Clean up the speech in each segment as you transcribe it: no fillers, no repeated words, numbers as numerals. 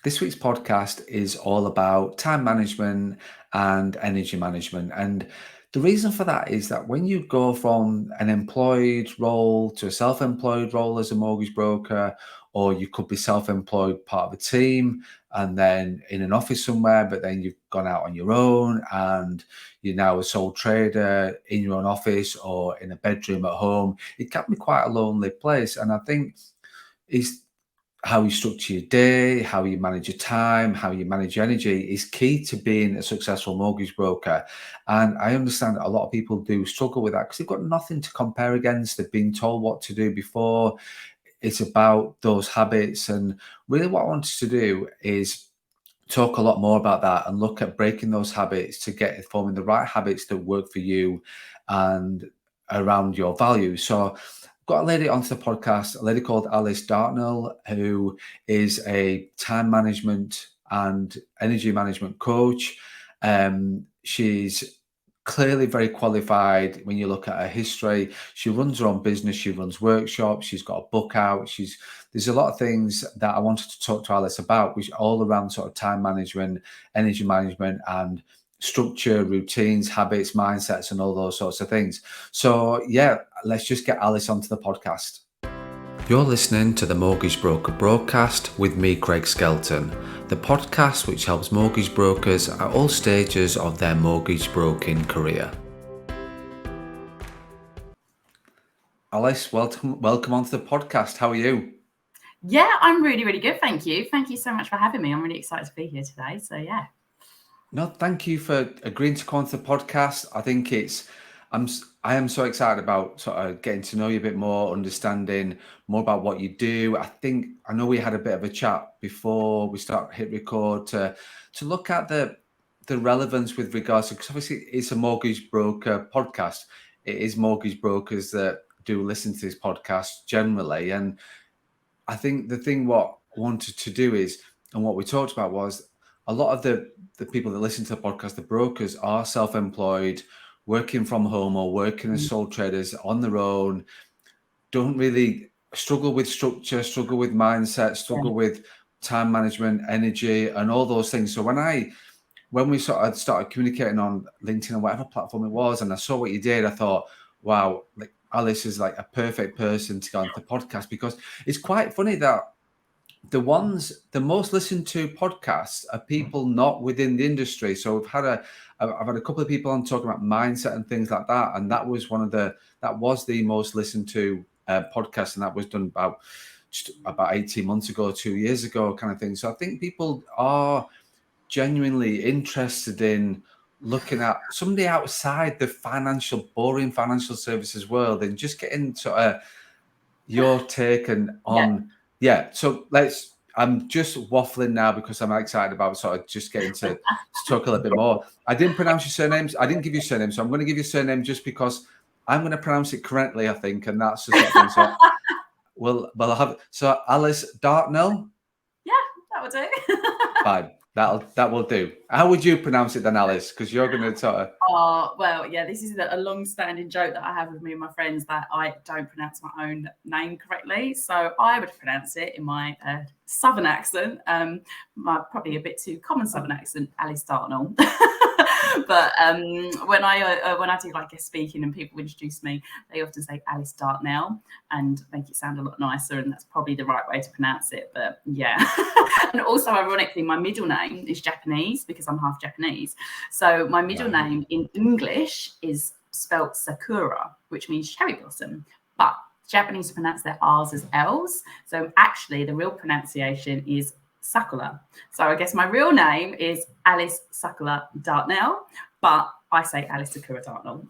This week's podcast is all about time management and energy management. And the reason for that is that when you go from an employed role to a self employed role as a mortgage broker, or you could be self employed part of a team and then in an office somewhere, but then you've gone out on your own and you're now a sole trader in your own office or in a bedroom at home, it can be quite a lonely place. And I think is how you structure your day, how you manage your time, how you manage your energy is key to being a successful mortgage broker. And I understand that a lot of people do struggle with that because they've got nothing to compare against. They've been told what to do before. It's about those habits. And really, what I wanted to do is talk a lot more about that and look at breaking those habits to get forming the right habits that work for you and around your values. So got a lady onto the podcast, a lady called Alice Dartnell, who is a time management and energy management coach. She's clearly very qualified when you look at her history. She runs her own business, she runs workshops, she's got a book out. There's a lot of things that I wanted to talk to Alice about, which are all around sort of time management, energy management, and structure, routines, habits, mindsets, and all those sorts of things. So yeah, let's just get Alice onto the podcast. You're listening to the Mortgage Broker Broadcast with me, Craig Skelton, the podcast which helps mortgage brokers at all stages of their mortgage broking career. Alice, welcome onto the podcast. How are you? Yeah, I'm really, really good. Thank you. Thank you so much for having me. I'm really excited to be here today. So yeah. No, thank you for agreeing to come onto the podcast. I think I am so excited about sort of getting to know you a bit more, understanding more about what you do. I know we had a bit of a chat before we hit record to look at the relevance with regards to, because obviously it's a mortgage broker podcast. It is mortgage brokers that do listen to this podcast generally. And I think the thing what I wanted to do is, and what we talked about was a lot of the people that listen to the podcast, the brokers are self-employed, working from home or working as sole traders on their own, don't really struggle with structure, struggle with mindset, struggle with time management, energy, and all those things. So when we sort of started communicating on LinkedIn or whatever platform it was, and I saw what you did, I thought, wow, like Alice is like a perfect person to go on the podcast, because it's quite funny that the most listened to podcasts are people not within the industry. So I've had a couple of people on talking about mindset and things like that, and that was the most listened to podcast, and that was done about 18 months ago, 2 years ago, kind of thing. So I think people are genuinely interested in looking at somebody outside the boring financial services world and just getting sort of your take on. So I'm just waffling now because I'm excited about sort of just getting to talk a little bit more. I didn't pronounce your surnames. I didn't give you surnames, so I'm going to give you a surname just because I'm going to pronounce it correctly, I think, and that's the sort of thing. So I'll have Alice Dartnell. Yeah, that would do. Fine. That will do. How would you pronounce it then, Alice? Because you're going to sort of. Oh, well, yeah, this is a long-standing joke that I have with me and my friends, that I don't pronounce my own name correctly. So I would pronounce it in my southern accent, probably a bit too common southern accent, Alice Dartnell. But when I do like guest speaking and people introduce me, they often say Alice Dartnell and make it sound a lot nicer, and that's probably the right way to pronounce it. But yeah. And also, ironically, my middle name is Japanese because I'm half Japanese. So my middle name in English is spelt Sakura, which means cherry blossom. But Japanese pronounce their R's as L's. So actually, the real pronunciation is Sakura. So I guess my real name is Alice Sakura Dartnell, but I say Alice Sakura Dartnell.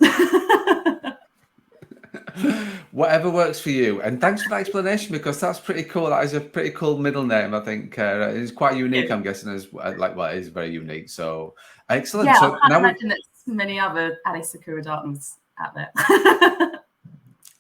Whatever works for you. And thanks for that explanation, because that's pretty cool. That is a pretty cool middle name, I think. It's quite unique, I'm guessing, it is very unique. So excellent. Yeah, so I can't imagine there's many other Alice Sakura Dartnells out there.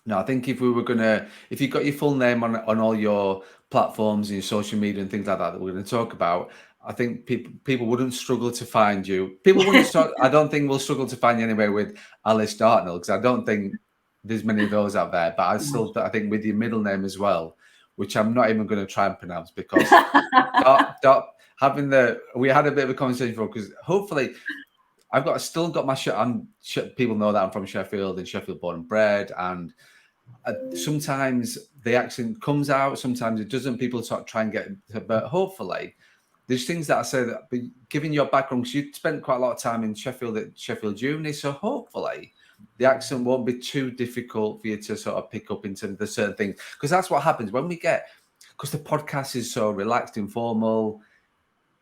No, I think if you got your full name on all your platforms and your social media and things like that we're going to talk about, I think people wouldn't struggle to find you. People wouldn't. I don't think we'll struggle to find you anyway with Alice Dartnell, because I don't think there's many of those out there. But I think with your middle name as well, which I'm not even going to try and pronounce, because we had a bit of a conversation before, because hopefully still got my people know that I'm from Sheffield and Sheffield born and bred, and sometimes the accent comes out, sometimes it doesn't. People sort of try and but hopefully there's things that I say that, given your background, because you spent quite a lot of time in Sheffield at Sheffield Uni, so hopefully the accent won't be too difficult for you to sort of pick up into the certain things, because that's what happens when because the podcast is so relaxed, informal,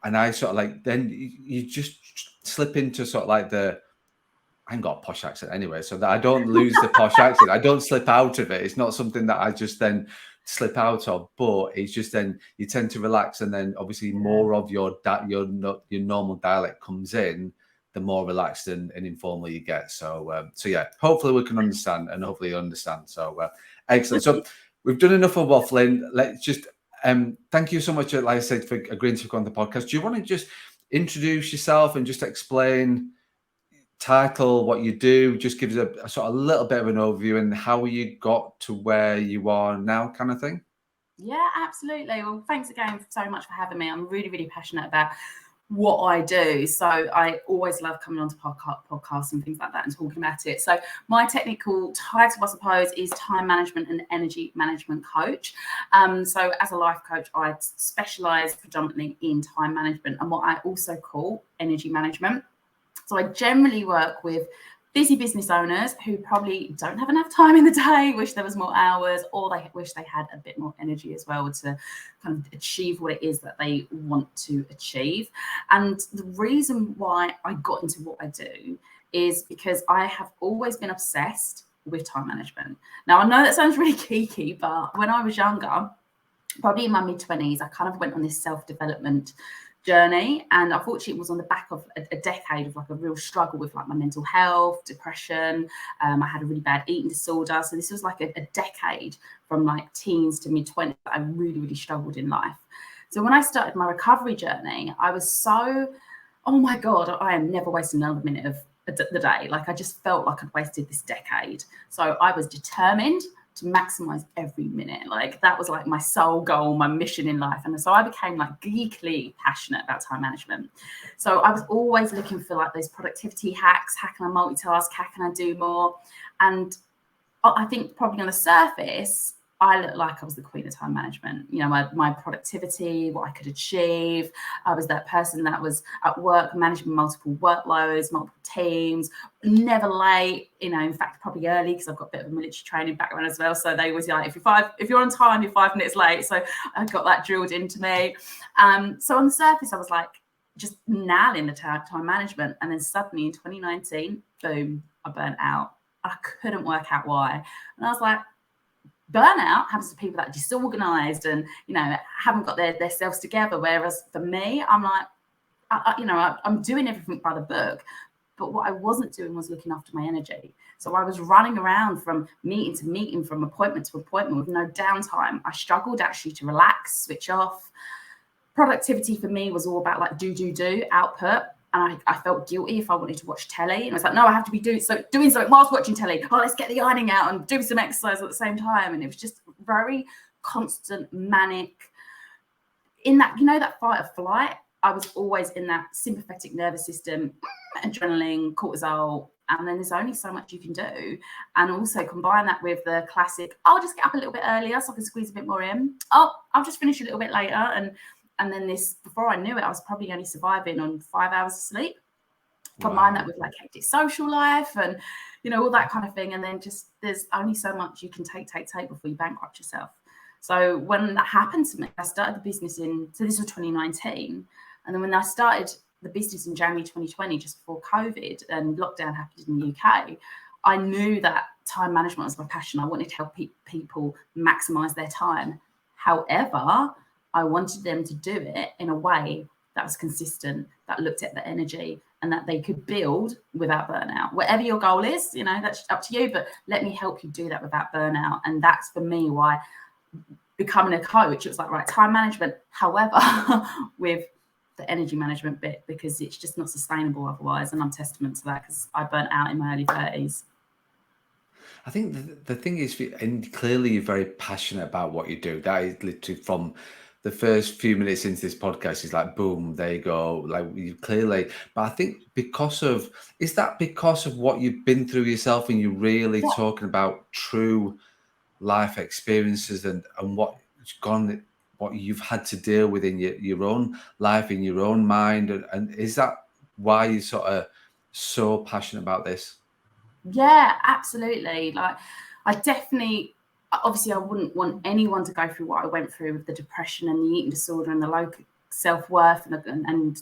and I sort of then you just slip into sort of I ain't got a posh accent anyway, so that I don't lose the posh accent. I don't slip out of it. It's not something that I just then slip out of, but it's just then you tend to relax, and then obviously more of your normal dialect comes in, the more relaxed and informal you get. So yeah, hopefully we can understand, and hopefully you understand. So excellent. So we've done enough of waffling. Let's just thank you so much, like I said, for agreeing to come on the podcast. Do you want to just introduce yourself and just explain title, what you do? Just give us a sort of a little bit of an overview and how you got to where you are now, kind of thing. Yeah, absolutely. Well, thanks again so much for having me. I'm really, really passionate about what I do. So I always love coming onto podcasts and things like that and talking about it. So my technical title, I suppose, is time management and energy management coach. So as a life coach, I specialize predominantly in time management and what I also call energy management. So I generally work with busy business owners who probably don't have enough time in the day, wish there was more hours, or they wish they had a bit more energy as well to kind of achieve what it is that they want to achieve. And the reason why I got into what I do is because I have always been obsessed with time management. Now, I know that sounds really geeky, but when I was younger, probably in my mid-20s, I kind of went on this self-development journey, and unfortunately it was on the back of a decade of a real struggle with my mental health, depression. I had a really bad eating disorder, so this was a decade from teens to mid-20s that I really, really struggled in life. So when I started my recovery journey, I was so, oh my god, I am never wasting another minute of the day. I just felt like I'd wasted this decade, so I was determined to maximize every minute. That was my sole goal, my mission in life. And so I became geekily passionate about time management. So I was always looking for those productivity hacks. How can I multitask? How can I do more? And I think probably on the surface, I looked like I was the queen of time management. My productivity, what I could achieve. I was that person that was at work managing multiple workloads, multiple teams, never late. In fact, probably early because I've got a bit of a military training background as well. So they always if you're on time, you're 5 minutes late. So I got that drilled into me. So on the surface, I was just nailing the time management. And then suddenly in 2019, boom, I burnt out. I couldn't work out why. And I was like, burnout happens to people that are disorganized and haven't got their selves together, whereas for me, I'm I'm doing everything by the book, but what I wasn't doing was looking after my energy. So I was running around from meeting to meeting, from appointment to appointment with no downtime. I struggled actually to relax, switch off. Productivity for me was all about do output. And I felt guilty if I wanted to watch telly. And I was no, I have to be doing something whilst watching telly. Oh, let's get the ironing out and do some exercise at the same time. And it was just very constant, manic. In that, that fight or flight, I was always in that sympathetic nervous system, adrenaline, cortisol. And then there's only so much you can do. And also combine that with the classic, I'll just get up a little bit earlier so I can squeeze a bit more in. Oh, I'll just finish a little bit later. And then before I knew it, I was probably only surviving on 5 hours of sleep. Combine that with hectic social life and, all that kind of thing. And then just there's only so much you can take before you bankrupt yourself. So when that happened to me, I started the business so this was 2019. And then when I started the business in January 2020, just before COVID and lockdown happened in the UK, I knew that time management was my passion. I wanted to help people maximize their time. However, I wanted them to do it in a way that was consistent, that looked at the energy and that they could build without burnout. Whatever your goal is, that's up to you, but let me help you do that without burnout. And that's for me why becoming a coach, it was right, time management, however, with the energy management bit, because it's just not sustainable otherwise. And I'm testament to that because I burnt out in my early 30s. I think the thing is, and clearly you're very passionate about what you do. That is literally from the first few minutes into this podcast is like, boom, there you go. Like you clearly, but I think is that because of what you've been through yourself and you're really Yeah. talking about true life experiences and what you've had to deal with in your own life, in your own mind. And is that why you're sort of so passionate about this? Yeah, absolutely. Like, I definitely, obviously, I wouldn't want anyone to go through what I went through with the depression and the eating disorder and the low self-worth and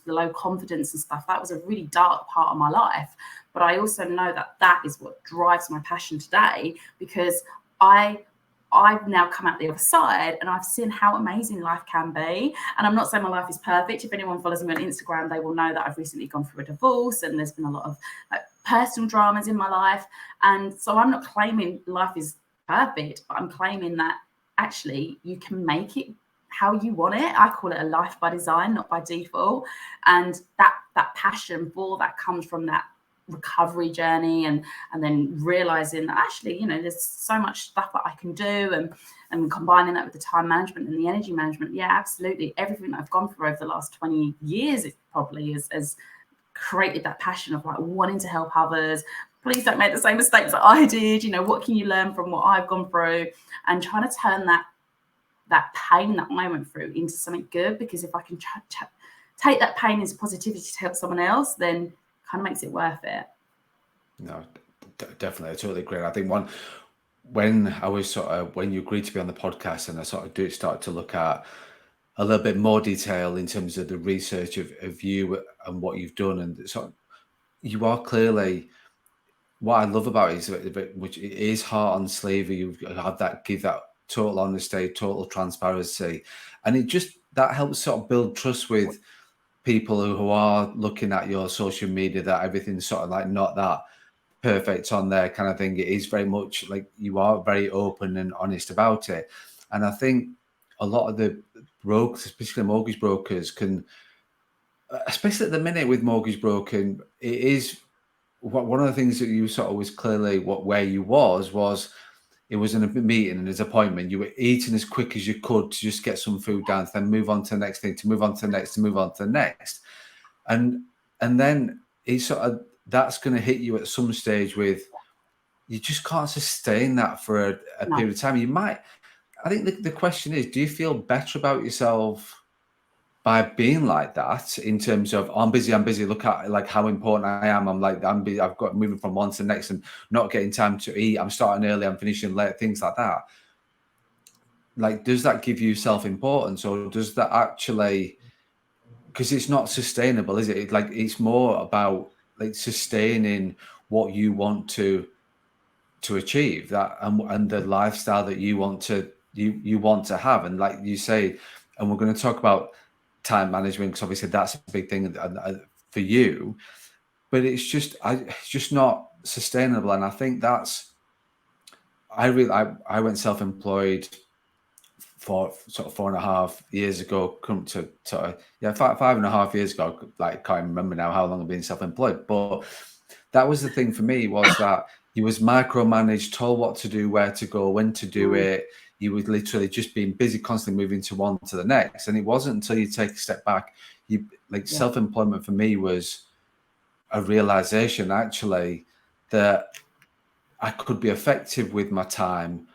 the low confidence and stuff. That was a really dark part of my life. But I also know that that is what drives my passion today, because I've now come out the other side and I've seen how amazing life can be. And I'm not saying my life is perfect. If anyone follows me on Instagram, they will know that I've recently gone through a divorce and there's been a lot of like personal dramas in my life. And so I'm not claiming life is perfect, but I'm claiming that actually you can make it how you want it. I call it a life by design, not by default. And that passion for that comes from that recovery journey and then realizing that actually, there's so much stuff that I can do, and combining that with the time management and the energy management. Yeah, absolutely. Everything that I've gone through over the last 20 years, it probably has created that passion of like wanting to help others. Please don't make the same mistakes that I did. What can you learn from what I've gone through, and trying to turn that pain that I went through into something good. Because if I can take that pain into positivity to help someone else, then kind of makes it worth it. No, definitely. I totally agree. I think when I was when you agreed to be on the podcast and I start to look at a little bit more detail in terms of the research of you and what you've done, and you are clearly, what I love about it is which it is heart on sleeve. You give that total honesty, total transparency, and that helps sort of build trust with people who are looking at your social media, that everything's sort of like not that perfect on there kind of thing. It is very much like you are very open and honest about it. And I think a lot of the brokers, especially mortgage brokers, can, especially at the minute with mortgage broking, it is one of the things that you sort of was clearly where you was it was in a meeting and his appointment. You were eating as quick as you could to just get some food down, to then move on to the next thing, to move on to the next, to move on to the next. And then it's sort of, that's going to hit you at some stage with, you just can't sustain that for a period of time. You might, I think the question is, do you feel better about yourself by being like that, in terms of, oh, I'm busy, look at like how important I am. I'm busy, I've got moving from one to the next and not getting time to eat. I'm starting early, I'm finishing late, things like that. Like, does that give you self-importance, or does that actually, because it's not sustainable, is it? Like, it's more about like sustaining what you want to achieve, that and the lifestyle that you want to have. And like you say, and we're going to talk about time management, because obviously that's a big thing for you, but it's just not sustainable. And I think that's, I went self-employed for sort of 4.5 years ago, come to 5.5 years ago. Like, can't remember now how long I've been self-employed, but that was the thing for me, was that you was micromanaged, told what to do, where to go, when to do it. You would literally just being busy, constantly moving to one to the next. And it wasn't until you take a step back, self-employment for me was a realization, actually, that I could be effective with my time,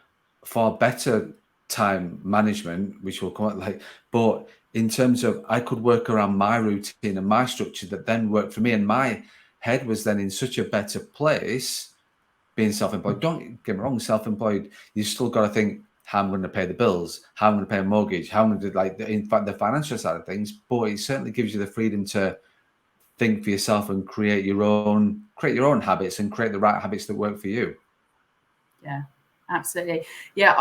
far better time management, which will come out but in terms of, I could work around my routine and my structure that then worked for me. And my head was then in such a better place being self-employed. Don't get me wrong, self-employed, you still got to think, how I'm going to pay the bills, how I'm going to pay a mortgage, how I'm going to in fact, the financial side of things. But it certainly gives you the freedom to think for yourself and create your own habits and create the right habits that work for you. Yeah, absolutely. Yeah,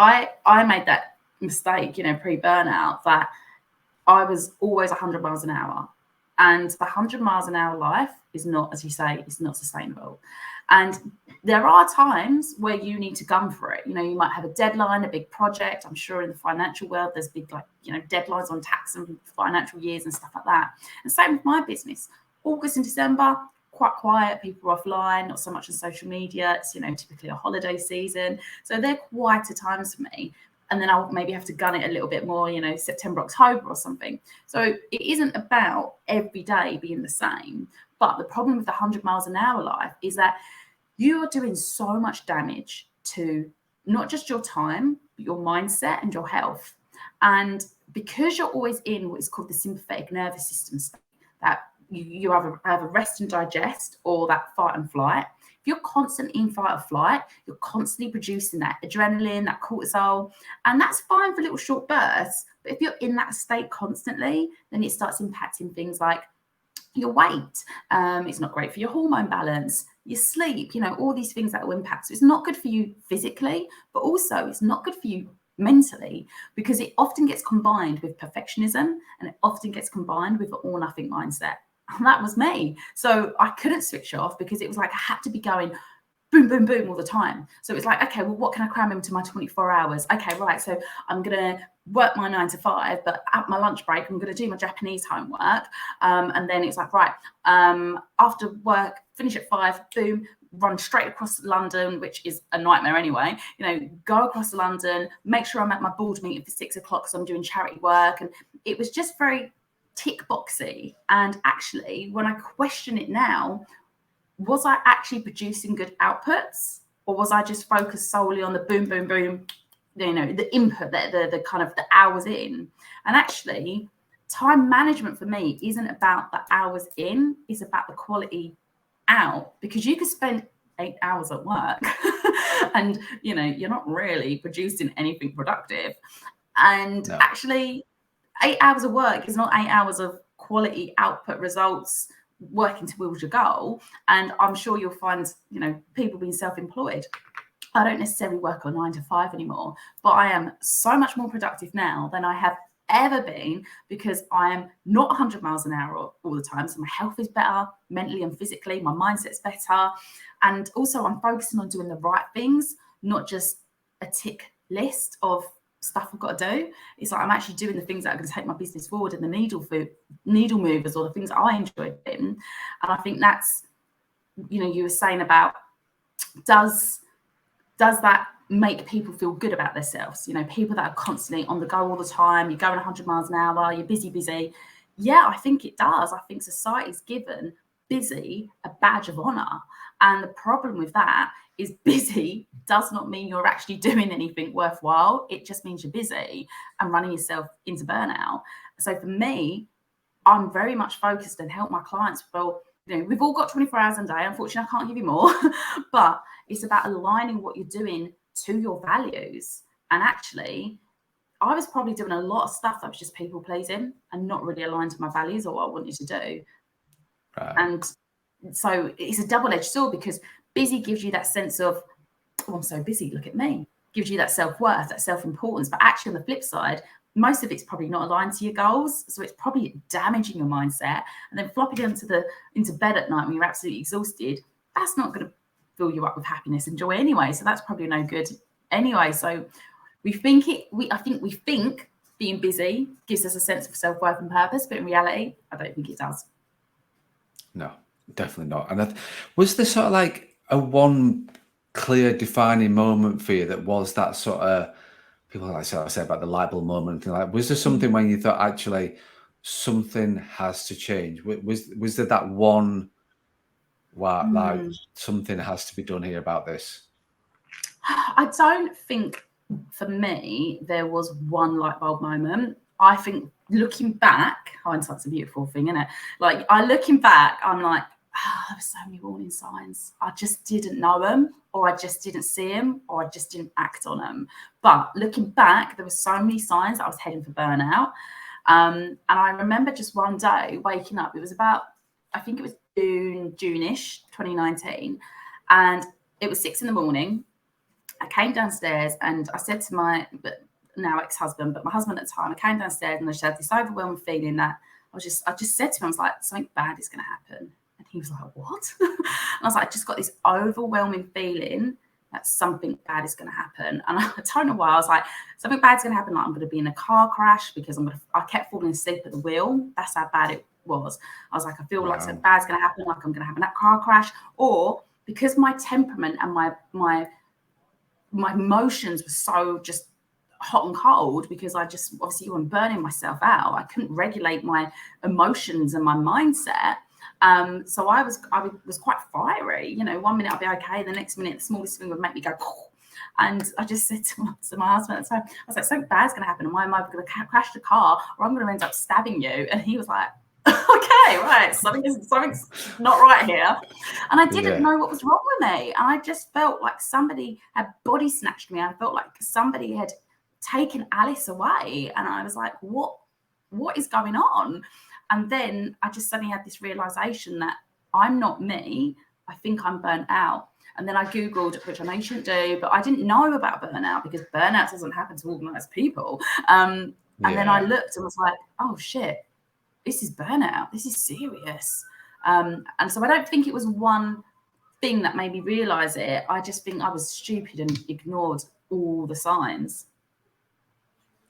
I made that mistake, pre-burnout, that I was always 100 miles an hour. And the 100 miles an hour life is not, as you say, it's not sustainable. And there are times where you need to gun for it. You might have a deadline, a big project. I'm sure in the financial world, there's big, deadlines on tax and financial years and stuff like that. And same with my business. August and December, quite quiet. People are offline, not so much on social media. It's, typically a holiday season. So they're quieter times for me. and then I'll maybe have to gun it a little bit more, September, October or something. So it isn't about every day being the same. But the problem with the 100 miles an hour life is that you are doing so much damage to not just your time, but your mindset and your health. And because you're always in what is called the sympathetic nervous system state, that you either rest and digest or that fight and flight. If you're constantly in fight or flight, you're constantly producing that adrenaline, that cortisol, and that's fine for little short bursts. But if you're in that state constantly, then it starts impacting things like your weight. It's not great for your hormone balance, your sleep, all these things that will impact. So it's not good for you physically, but also it's not good for you mentally, because it often gets combined with perfectionism, and it often gets combined with an all nothing mindset. And that was me. So I couldn't switch off, because it was like I had to be going boom, boom, boom all the time. So it's like, okay, well, what can I cram into my 24 hours? Okay, right. So I'm going to work my 9 to 5, but at my lunch break, I'm going to do my Japanese homework. And then it's like, right, after work, finish at 5, boom, run straight across London, which is a nightmare anyway, go across London, make sure I'm at my board meeting for 6 o'clock, so I'm doing charity work. And it was just very tick boxy. And actually, when I question it now, was I actually producing good outputs, or was I just focused solely on the boom, boom, boom, the input, the kind of the hours in? And actually, time management for me isn't about the hours in, it's about the quality out, because you could spend 8 hours at work and, you're not really producing anything productive. And actually, 8 hours of work is not 8 hours of quality output results working towards your goal. And I'm sure you'll find, people being self-employed, I don't necessarily work on 9 to 5 anymore, but I am so much more productive now than I have ever been, because I am not 100 miles an hour all the time. So my health is better mentally and physically, my mindset's better. And also I'm focusing on doing the right things, not just a tick list of stuff I've got to do. It's like I'm actually doing the things that are going to take my business forward, and the needle movers, or the things that I enjoy doing. And I think that's, you were saying about, does that make people feel good about themselves? People that are constantly on the go all the time, you're going 100 miles an hour, you're busy. Yeah, I think it does. I think society's given busy a badge of honor. And the problem with that is busy does not mean you're actually doing anything worthwhile. It just means you're busy and running yourself into burnout. So for me, I'm very much focused and help my clients. Well, we've all got 24 hours a day. Unfortunately, I can't give you more, but it's about aligning what you're doing to your values. And actually, I was probably doing a lot of stuff that was just people pleasing and not really aligned to my values or what I wanted to do. Right. And so it's a double-edged sword, because busy gives you that sense of, oh, I'm so busy, look at me. Gives you that self-worth, that self-importance. But actually, on the flip side, most of it's probably not aligned to your goals. So it's probably damaging your mindset. And then flopping into bed at night when you're absolutely exhausted, that's not going to fill you up with happiness and joy anyway. So that's probably no good anyway. So I think we think being busy gives us a sense of self-worth and purpose, but in reality, I don't think it does. No, definitely not. And was there sort of like a one clear defining moment for you that was that sort of, people like sort of say about the light bulb moment, like, was there something when you thought, actually something has to change? Was there that one, wow, like something has to be done here about this? I don't think for me there was one light bulb moment. I think looking back, hindsight's a beautiful thing, isn't it? Like, looking back, I'm like, there were so many warning signs. I just didn't know them, or I just didn't see them, or I just didn't act on them. But looking back, there were so many signs that I was heading for burnout. And I remember just one day waking up. It was about, I think it was June-ish, 2019. And it was 6 a.m. I came downstairs and I said to my now ex-husband, but my husband at the time, I came downstairs and I just had this overwhelming feeling that I just said to him, I was like, something bad is going to happen. And he was like, what? And I was like, I just got this overwhelming feeling that something bad is going to happen. And I don't know why. I was like, something bad's going to happen. Like, I'm going to be in a car crash, because I kept falling asleep at the wheel. That's how bad it was. I was like, I feel like something bad's going to happen. Like, I'm going to have a car crash. Or because my temperament and my emotions were so just hot and cold because I just obviously I'm burning myself out. I couldn't regulate my emotions and my mindset. So I was quite fiery. You know, 1 minute I'd be okay, the next minute the smallest thing would make me go. And I just said to my husband at the time, I was like, something bad's going to happen. And why am I going to crash the car or I'm going to end up stabbing you? And he was like, okay, right, something's not right here. And I didn't know what was wrong with me. And I just felt like somebody had body snatched me. I felt like somebody had taken Alice away. And I was like, what is going on? And then I just suddenly had this realization that I'm not me. I think I'm burnt out. And then I Googled, which I know you shouldn't do, but I didn't know about burnout because burnout doesn't happen to organized people. And then I looked and was like, oh shit, this is burnout. This is serious. And so I don't think it was one thing that made me realize it. I just think I was stupid and ignored all the signs.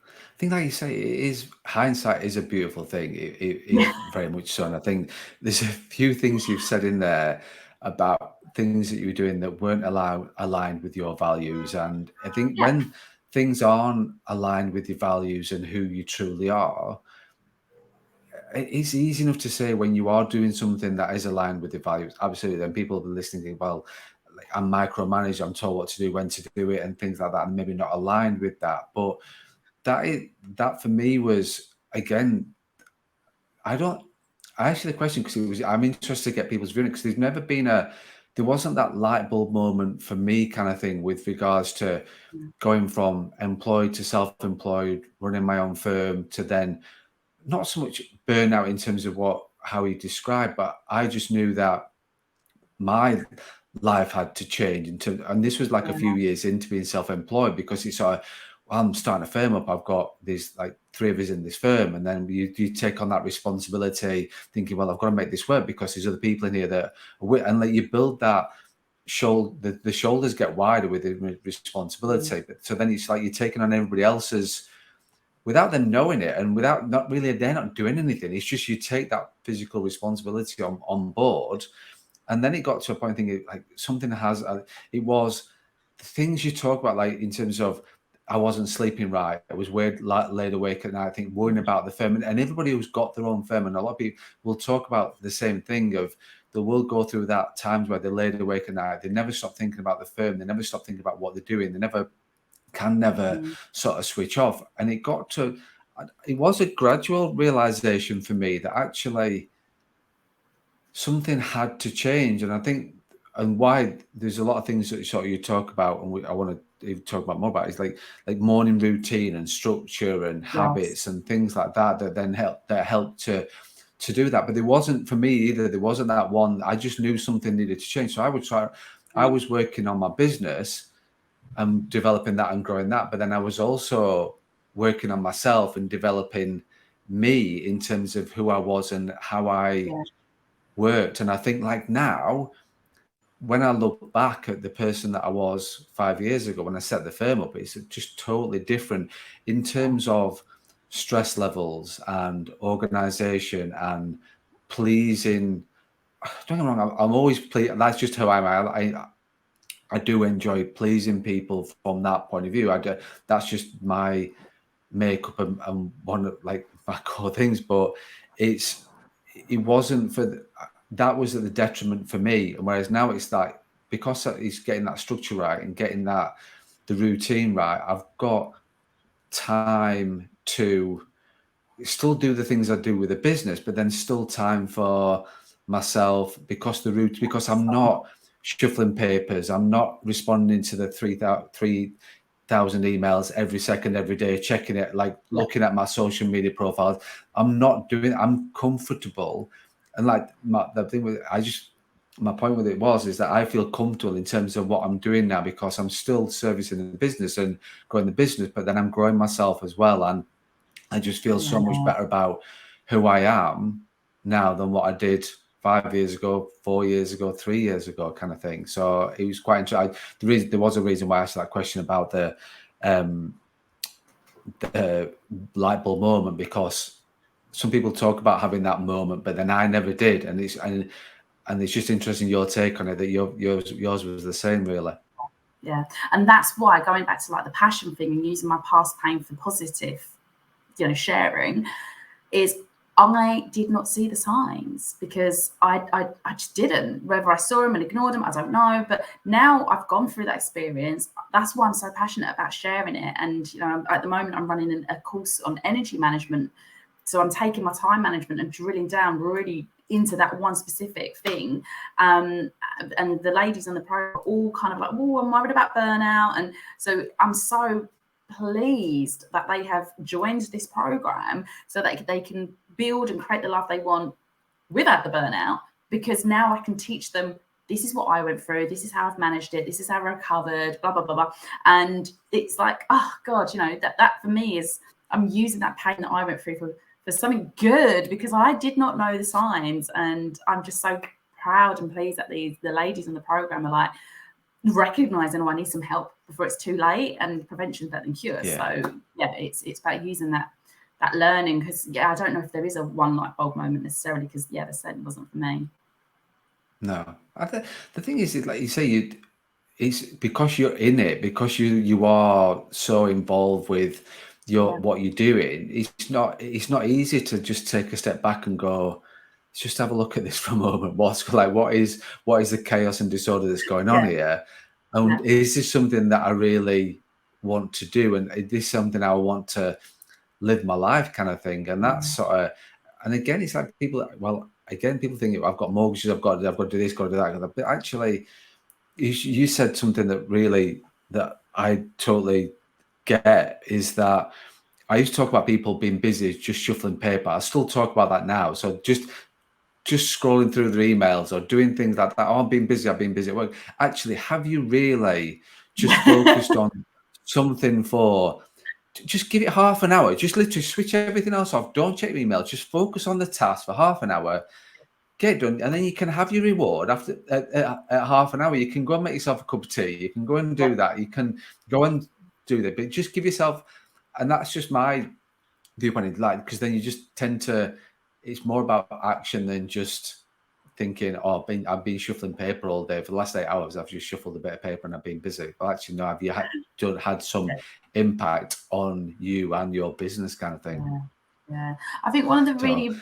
I think, like you say, it is, hindsight is a beautiful thing. It is very much so. And I think there's a few things you've said in there about things that you were doing that weren't aligned with your values. And I think when things aren't aligned with your values and who you truly are, it's easy enough to say when you are doing something that is aligned with your values. Absolutely. Then people will be listening, think, well, like, I'm micromanaged, I'm told what to do, when to do it, and things like that, and maybe not aligned with that. But that for me was, again, I actually the question, because I'm interested to get people's viewing, because there wasn't that light bulb moment for me kind of thing with regards to going from employed to self-employed, running my own firm, to then not so much burnout in terms of how he described, but I just knew that my life had to change and this was like a few years into being self-employed, because it's sort of, well, I'm starting a firm up. I've got these like 3 of us in this firm, and then you take on that responsibility, thinking, well, I've got to make this work because there's other people in here that and like you build that the shoulders get wider with the responsibility. But so then it's like you're taking on everybody else's without them knowing it, and without they're not doing anything. It's just you take that physical responsibility on board. And then it got to a point thinking like something it was the things you talk about, like in terms of I wasn't sleeping right. I was laid awake at night, I think, worrying about the firm. And everybody who's got their own firm, and a lot of people will talk about the same thing of they will go through that times where they're laid awake at night. They never stop thinking about the firm. They never stop thinking about what they're doing. They never sort of switch off. And it was a gradual realization for me that actually something had to change. And I think, and why there's a lot of things that sort of you talk about, and I want to even talk about more about, is like morning routine and structure and habits and things like that then help to do that. But there wasn't, for me either, there wasn't that one. I just knew something needed to change. So I was working on my business and developing that and growing that. But then I was also working on myself and developing me in terms of who I was and how I worked. And I think like now, when I look back at the person that I was 5 years ago, when I set the firm up, it's just totally different in terms of stress levels and organization and pleasing. Don't get me wrong, I'm always pleased. That's just who I am. I do enjoy pleasing people from that point of view. That's just my makeup and one of like my core things. But it wasn't that was at the detriment for me. And whereas now it's like, because he's getting that structure right and getting the routine right, I've got time to still do the things I do with a business, but then still time for myself, because I'm not shuffling papers. I'm not responding to the 3,000 emails every second, every day, checking it, like looking at my social media profiles. I'm not doing. I'm comfortable, and like my point with it is that I feel comfortable in terms of what I'm doing now, because I'm still servicing the business and growing the business, but then I'm growing myself as well, and I just feel so much better about who I am now than what I did 5 years ago, 4 years ago, 3 years ago, kind of thing. So it was quite interesting. There was a reason why I asked that question about the light bulb moment, because some people talk about having that moment, but then I never did. And it's just interesting your take on it, that yours was the same, really. Yeah. And that's why, going back to like the passion thing and using my past pain for positive, sharing, is I did not see the signs because I just didn't. Whether I saw them and ignored them, I don't know. But now I've gone through that experience. That's why I'm so passionate about sharing it. And at the moment, I'm running a course on energy management. So I'm taking my time management and drilling down really into that one specific thing. And the ladies on the program are all kind of like, oh, I'm worried about burnout. And so I'm so pleased that they have joined this program so that they can build and create the life they want without the burnout, because now I can teach them, this is what I went through, this is how I've managed it, this is how I recovered, blah blah blah blah. And it's like, oh god, that for me is, I'm using that pain that I went through for something good, because I did not know the signs. And I'm just so proud and pleased that the ladies in the program are like recognizing, I need some help before it's too late, and prevention is better than cure. Yeah. So yeah, it's about using that learning, because I don't know if there is a one light bulb moment necessarily, because the certainly wasn't for me. No, the thing is, like you say, it's because you're in it, because you are so involved with what you're doing. It's not easy to just take a step back and go, let's just have a look at this for a moment. What is the chaos and disorder that's going on here? And is this something that I really want to do? And is this something I want to live my life, kind of thing? And that's sort of, and again, it's like people think, I've got mortgages, I've got to do this, got to do that. But actually, you said something that I totally get, is that I used to talk about people being busy, just shuffling paper. I still talk about that now. So just scrolling through their emails or doing things like that. Oh, I've been busy at work. Actually, have you really just focused on something for, just give it half an hour? Just literally switch everything else off. Don't check your email. Just focus on the task for half an hour. Get it done, and then you can have your reward after at half an hour. You can go and make yourself a cup of tea. You can go and do that. You can go and do that, but just give yourself. And that's just my viewpoint, like, because then you just tend to. It's more about action than just thinking, "Oh, I've been shuffling paper all day for the last 8 hours. I've just shuffled a bit of paper and I've been busy." Well, actually, no. Have you had some impact on you and your business, kind of thing? Yeah. I think one of the So, really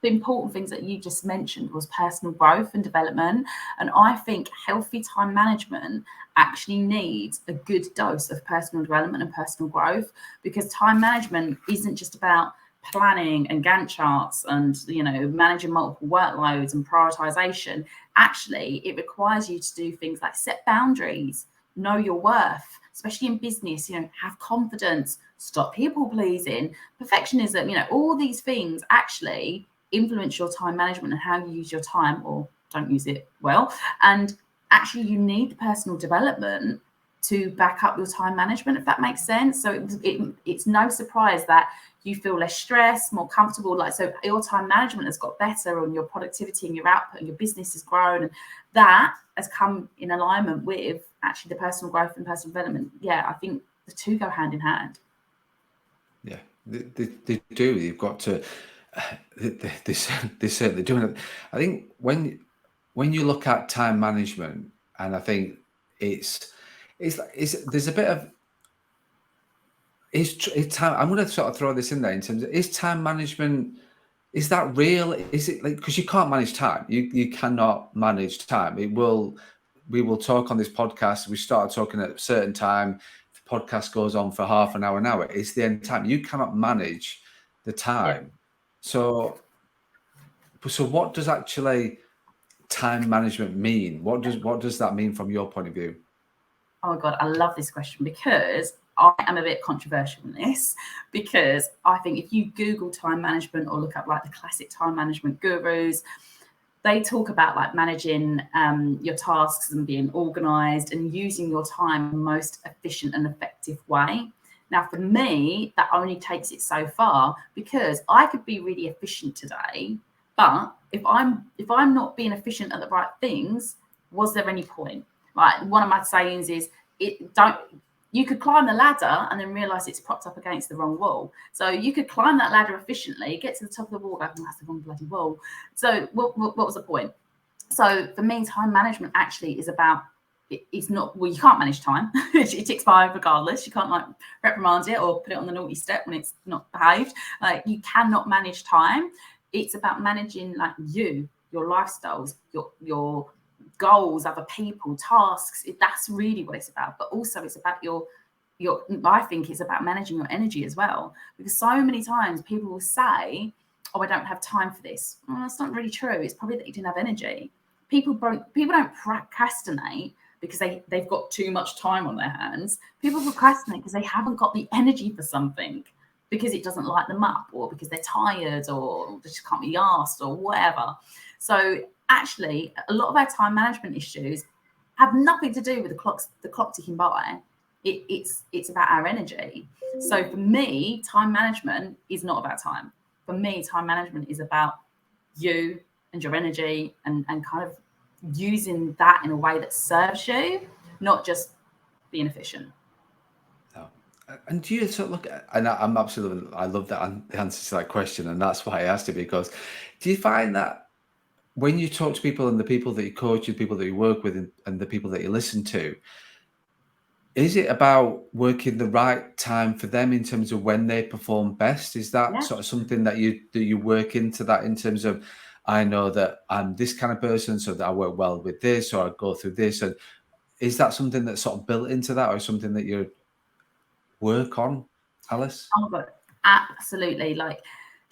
important things that you just mentioned was personal growth and development. And I think healthy time management actually needs a good dose of personal development and personal growth, because time management isn't just about planning and Gantt charts and managing multiple workloads and prioritization. Actually, it requires you to do things like set boundaries, know your worth, especially in business, have confidence, stop people pleasing, perfectionism, all these things actually influence your time management and how you use your time, or don't use it well. And actually, you need the personal development to back up your time management, if that makes sense. So it's no surprise that you feel less stressed, more comfortable. So your time management has got better, and your productivity and your output and your business has grown. And that has come in alignment with actually the personal growth and personal development. Yeah, I think the two go hand in hand. yeah, they do. You've got to. They certainly do it. I think when you look at time management, and I think there's a bit of, is time. I'm going to sort of throw this in there in terms of, is time management, is that real? Is it like, because you can't manage time. You cannot manage time. We will talk on this podcast. We start talking at a certain time. The podcast goes on for half an hour. It's the end time. You cannot manage the time. So what does actually time management mean? What does that mean from your point of view? Oh my God, I love this question, because I am a bit controversial in this, because I think if you Google time management or look up like the classic time management gurus, they talk about like managing your tasks and being organized and using your time in the most efficient and effective way. Now, for me, that only takes it so far, because I could be really efficient today, but if I'm not being efficient at the right things, was there any point? Like, one of my sayings is, you could climb the ladder and then realize it's propped up against the wrong wall. So you could climb that ladder efficiently, get to the top of the wall, go, that's the wrong bloody wall. So what was the point? So for me, time management actually is about it's not, well, you can't manage time. It ticks by regardless. You can't like reprimand it or put it on the naughty step when it's not behaved. Like, you cannot manage time. It's about managing like your lifestyles, your goals, other people, tasks. That's really what it's about. But also it's about your I think it's about managing your energy as well, because so many times people will say, oh, I don't have time for this. Well, that's not really true. It's probably that you didn't have energy. People don't procrastinate because they've got too much time on their hands. People procrastinate because they haven't got the energy for something, because it doesn't light them up, or because they're tired, or they just can't be asked, or whatever. So actually, a lot of our time management issues have nothing to do with the clock ticking by. It's about our energy. So for me, time management is not about time. For me, time management is about you and your energy, and kind of using that in a way that serves you, not just being efficient. No. And do you sort of look at, and I'm absolutely, I love that the answer to that question, and that's why I asked it, because do you find that when you talk to people, and the people that you coach, the people that you work with, and the people that you listen to, is it about working the right time for them in terms of when they perform best? Is that Yeah. sort of something that you work into that, in terms of, I know that I'm this kind of person, so that I work well with this, or I go through this, and is that something that's sort of built into that, or something that you work on, Alice? Oh, but absolutely. Like,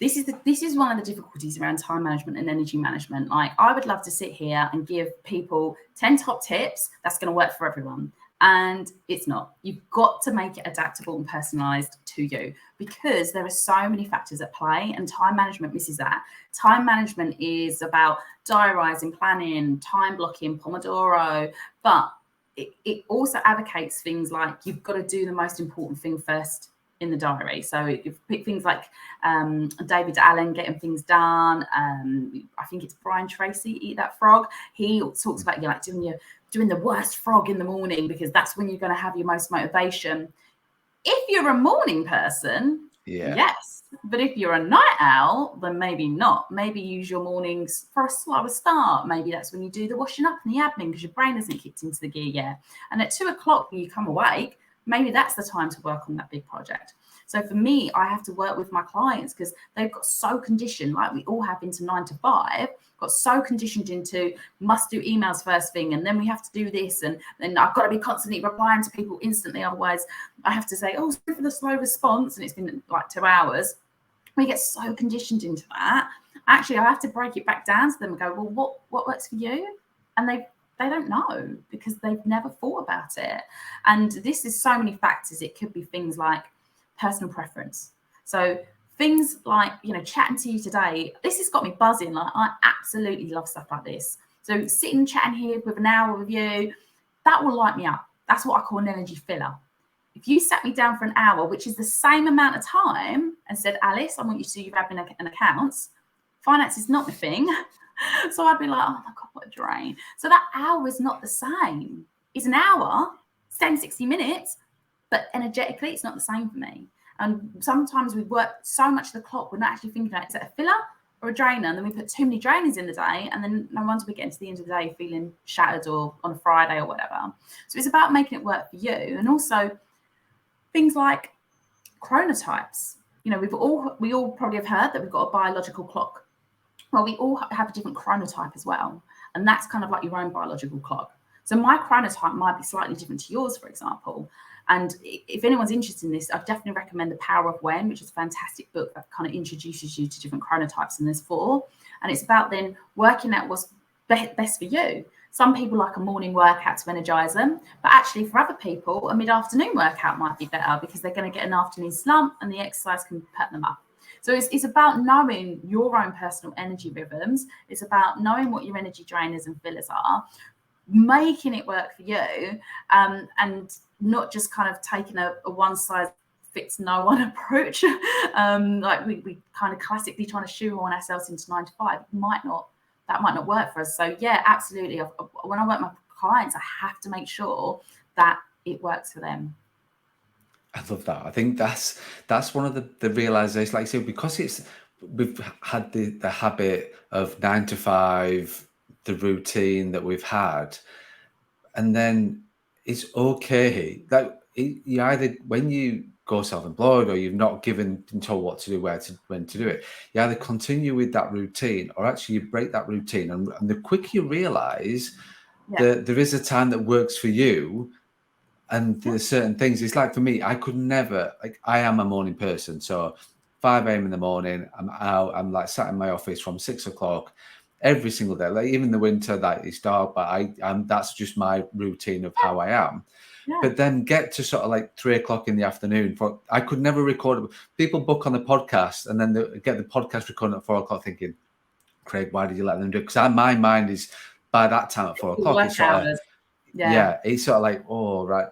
this is one of the difficulties around time management and energy management. Like, I would love to sit here and give people 10 top tips that's going to work for everyone. And it's not. You've got to make it adaptable and personalized to you, because there are so many factors at play, and time management misses that. Time management is about diarising, planning, time blocking, Pomodoro, but it also advocates things like you've got to do the most important thing first in the diary. So you pick things like David Allen, getting things done. I think it's Brian Tracy, Eat That Frog. He talks about like doing the worst frog in the morning, because that's when you're going to have your most motivation. If you're a morning person, yes. But if you're a night owl, then maybe not. Maybe use your mornings for a slower start. Maybe that's when you do the washing up and the admin, because your brain hasn't kicked into the gear yet. And at 2 o'clock when you come awake, maybe that's the time to work on that big project. So for me, I have to work with my clients, because they've got so conditioned, like we all have, into 9 to 5, got so conditioned into must do emails first thing, and then we have to do this, and then I've got to be constantly replying to people instantly, otherwise I have to say, oh, sorry for the slow response, and it's been like 2 hours. We get so conditioned into that. Actually, I have to break it back down to them and go, well, what works for you? And they don't know, because they've never thought about it. And this is so many factors. It could be things like personal preference. So things like, chatting to you today, this has got me buzzing. Like, I absolutely love stuff like this. So sitting chatting here with an hour with you, that will light me up. That's what I call an energy filler. If you sat me down for an hour, which is the same amount of time, and said, Alice, I want you to do your admin and accounts, finance is not the thing. So I'd be like, oh my God, what a drain. So that hour is not the same. It's an hour, 10, 60 minutes, but energetically, it's not the same for me. And sometimes we work so much the clock, we're not actually thinking about, is it a filler or a drainer? And then we put too many drainers in the day, and then no wonder we get into the end of the day feeling shattered, or on a Friday or whatever. So it's about making it work for you. And also things like chronotypes. We all probably have heard that we've got a biological clock. Well, we all have a different chronotype as well. And that's kind of like your own biological clock. So my chronotype might be slightly different to yours, for example. And if anyone's interested in this, I'd definitely recommend The Power of When, which is a fantastic book that kind of introduces you to different chronotypes, and there's 4. And it's about then working out what's best for you. Some people like a morning workout to energize them, but actually for other people, a mid-afternoon workout might be better, because they're going to get an afternoon slump and the exercise can put them up. So it's about knowing your own personal energy rhythms. It's about knowing what your energy drainers and fillers are, making it work for you, and not just kind of taking a one size fits no one approach. Like we kind of classically trying to shoehorn ourselves into 9 to 5. That might not work for us. So yeah, absolutely. When I work with my clients, I have to make sure that it works for them. I love that. I think that's one of the realizations, like I say, because we've had the habit of 9 to 5, the routine that we've had. And then it's okay. Like you either, when you go self-employed or you've not been told what to do, when to do it, you either continue with that routine or actually you break that routine. And the quicker you realize that there is a time that works for you, and there's certain things. It's like for me, I could never, like, I am a morning person. So 5 a.m. in the morning, I'm out, I'm like sat in my office from 6 o'clock every single day. Like even the winter, that it's dark, but I'm that's just my routine of how I am. But then get to sort of like 3 o'clock in the afternoon, I could never record. People book on the podcast and then they get the podcast recorded at 4 o'clock thinking, Craig, why did you let them do it? Because my mind is, by that time at 4 o'clock, it's sort of, it's sort of like, oh, right,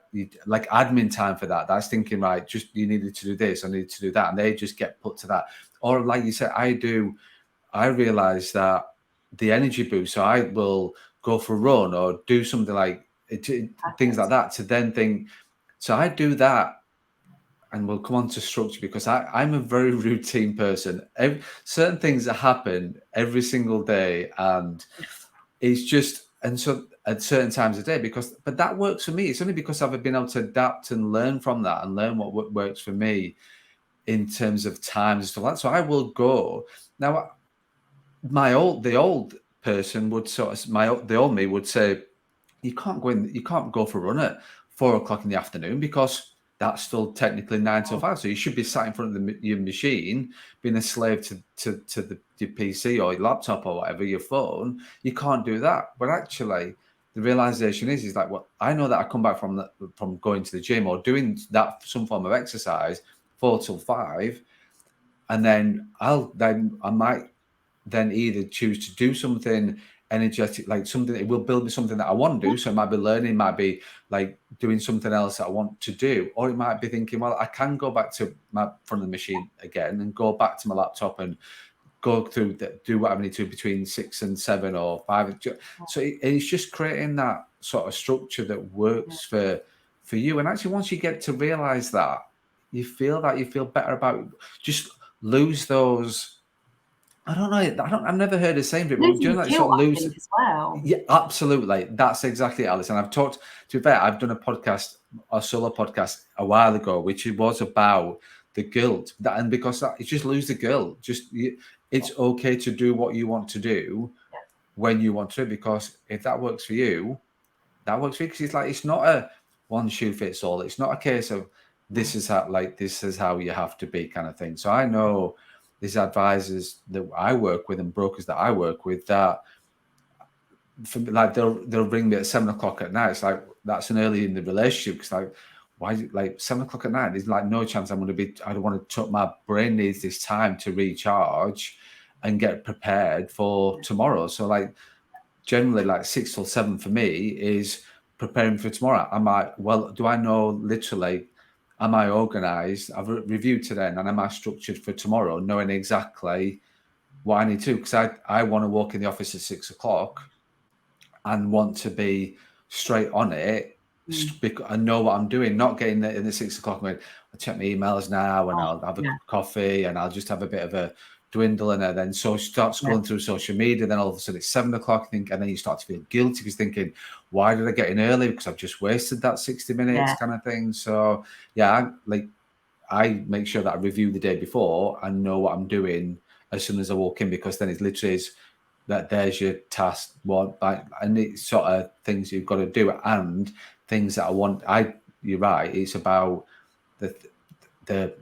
like admin time for that. That's thinking, right, just you needed to do this, I needed to do that. And they just get put to that. Or like you said, I realize that the energy boost, so I will go for a run or do something like things like that to then think. So I do that, and we'll come on to structure because I'm a very routine person. Certain things that happen every single day, and it's just, and so at certain times of day, but that works for me. It's only because I've been able to adapt and learn from that and learn what works for me in terms of times and stuff like that. So I will go now. The old person would the old me would say, you can't go for a run at 4 o'clock in the afternoon because that's still technically 9 till 5. So you should be sat in front of your machine, being a slave to your PC or your laptop or whatever, your phone. You can't do that. But actually, the realization is like, well, I know that I come back from going to the gym or doing that some form of exercise 4 till 5, and then I might then either choose to do something energetic, like something that will build me something that I want to do. So it might be learning, might be like doing something else that I want to do, or it might be thinking, well, I can go back to my front of the machine again and go back to my laptop and go through do whatever I need to between 6 and 7 or 5. So it's just creating that sort of structure that works for you. And actually, once you get to realize that, you feel better about, just lose those. I don't know. I've never heard of saying it, but do you know, like, sort of lose. As well. Yeah, absolutely. That's exactly it, Alison. I've talked, to be fair, I've done a solo podcast a while ago, which was about the guilt. And because it's just lose the guilt. It's okay to do what you want to do when you want to, because if that works for you, that works for you. Because it's not a one shoe fits all. It's not a case of this is how you have to be kind of thing. So I know these advisors that I work with and brokers that I work with, that like they'll ring me at 7 o'clock at night. It's like, that's an early in the relationship, because like, why is it like 7 o'clock at night? There's like no chance I don't want to my brain needs this time to recharge and get prepared for tomorrow. So like generally like 6 till 7 for me is preparing for tomorrow. Do I know literally, am I organized? I've reviewed today, and am I structured for tomorrow, knowing exactly what I need to? Because I want to walk in the office at 6 o'clock and want to be straight on it. I know what I'm doing, not getting there in the 6 o'clock going, I'll check my emails now and I'll have a coffee and I'll just have a bit of a dwindle, and then so start scrolling through social media. Then all of a sudden it's 7 o'clock, and then you start to feel guilty because thinking, why did I get in early? Because I've just wasted that 60 minutes kind of thing. So I make sure that I review the day before and know what I'm doing as soon as I walk in, because then it literally is that there's your task, and it's sort of things you've got to do and things that I want. You're right. It's about the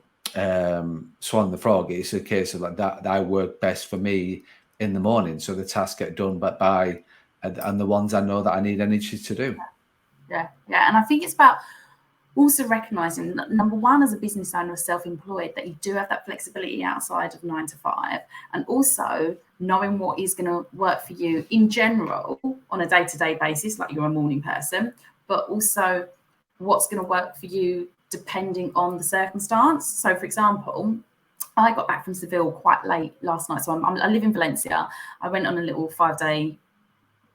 swallowing the frog. It's a case of like that I work best for me in the morning, so the tasks get done, but and the ones I know that I need energy to do. Yeah, and I think it's about also recognizing that, number one, as a business owner or self-employed, that you do have that flexibility outside of 9 to 5, and also knowing what is going to work for you in general on a day-to-day basis, like you're a morning person, but also what's going to work for you depending on the circumstance. So, for example, I got back from Seville quite late last night. So I live in Valencia. I went on a little 5-day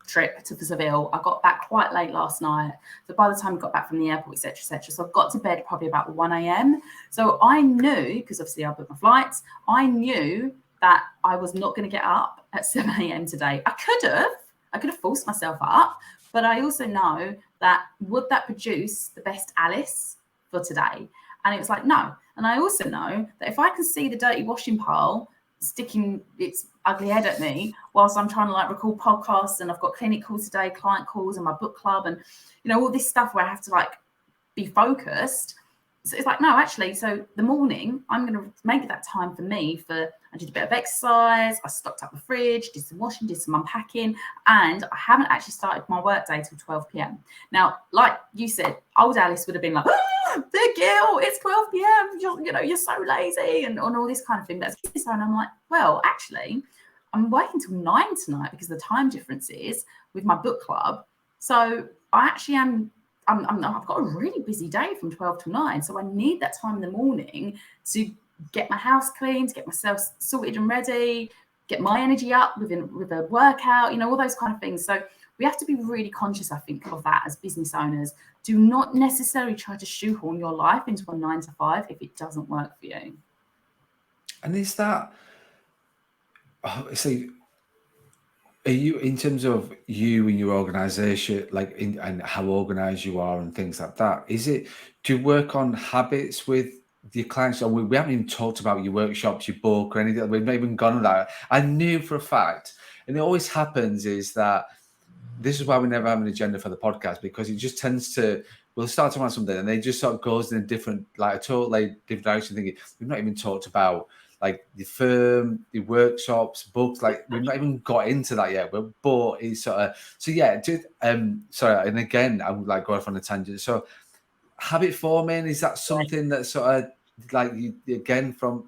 trip to Seville. I got back quite late last night. So by the time I got back from the airport, etc., so I got to bed probably about 1 a.m. So I knew, because obviously I booked my flights, I knew that I was not going to get up at 7 a.m. today. I could have forced myself up, But I also know that would that produce the best Alice for today? And it was like, no. And I also know that if I can see the dirty washing pile sticking its ugly head at me whilst I'm trying to like record podcasts, and I've got clinic calls today, client calls, and my book club, and all this stuff where I have to like be focused. So it's like, no, actually, so the morning I'm going to make that time for me. I did a bit of exercise, I stocked up the fridge, did some washing, did some unpacking, and I haven't actually started my work day till 12 p.m. Now, like you said, old Alice would have been like, the guilt, it's 12 p.m. You're so lazy and all this kind of thing. That's so, and I'm like, well, actually, I'm working till 9 tonight because the time difference is with my book club. So I actually am. I've got a really busy day from 12 to 9. So I need that time in the morning to get my house clean, to get myself sorted and ready, get my energy up with a workout, all those kind of things. So we have to be really conscious, I think, of that as business owners. Do not necessarily try to shoehorn your life into a 9 to 5 if it doesn't work for you. And is that, are you, in terms of you and your organization, and how organized you are and things like that, do you work on habits with your clients? Or we haven't even talked about your workshops, your book, or anything. We've not even gone on that. I knew for a fact, and it always happens, is that this is why we never have an agenda for the podcast, because it just tends to, we'll start talking about something and they just sort of goes in a different, like a totally different direction, thinking we've not even talked about like the firm, the workshops, books, like we've not even got into that yet. But it's sort of, so yeah, sorry, and again, I would like go off on a tangent. So habit forming, is that something that sort of like you, again, from